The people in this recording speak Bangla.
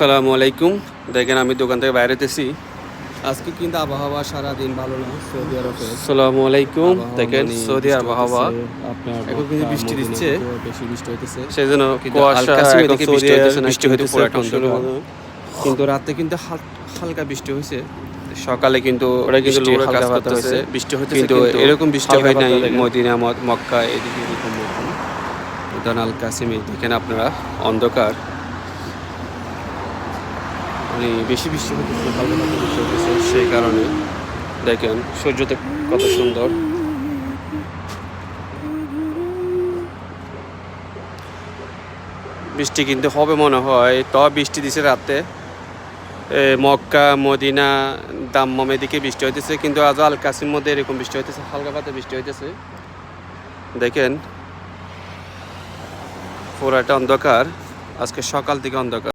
আসসালামু আলাইকুম। দেখেন আমি দোকান থেকে বাইরেতেছি। আজকে কিন্তু আবহাওয়া সারাদিন ভালো না সৌদি আরবে। আসসালামু আলাইকুম। দেখেন সৌদি আবহাওয়া এখন কিন্তু বৃষ্টি দিচ্ছে, বেশি বৃষ্টি হইতেছে, সেই জন্য কিন্তু কুয়াশা আল-কাসিমে এখন দিকে সৌদি বৃষ্টি হইতেছে না, বৃষ্টি কিন্তু হইতেছে পুরাটা এখন শুরু অন্ধকার। হলো। কিন্তু রাতে কিন্তু হালকা বৃষ্টি হয়েছে, সকালে কিন্তু ওরা কিন্তু বৃষ্টি লোড়ে কাজ হালকা করতেছে, হচ্ছে, বৃষ্টি হইতেছে, কিন্তু এরকম বৃষ্টি হালকা হয় নাই পাতলা দেখেন। মদিনা মক্কা এদিকে এরকম উদান আল কাসিমে দেখেন আপনারা অন্ধকার, মানে বেশি বৃষ্টি হতেছে, হালকা পাতলা বৃষ্টি হতেছে, সেই কারণে দেখেন সূর্যতে কত সুন্দর। বৃষ্টি কিন্তু হবে মনে হয়, বৃষ্টি দিছে রাতে মক্কা মদিনা দাম্মাম এদিকে বৃষ্টি হইতেছে, কিন্তু আজ আল কাসিম মধ্যে এরকম বৃষ্টি হইতেছে, হালকা পাতলা বৃষ্টি হইতেছে। দেখেন পুরাটা অন্ধকার, আজকে সকাল থেকে অন্ধকার।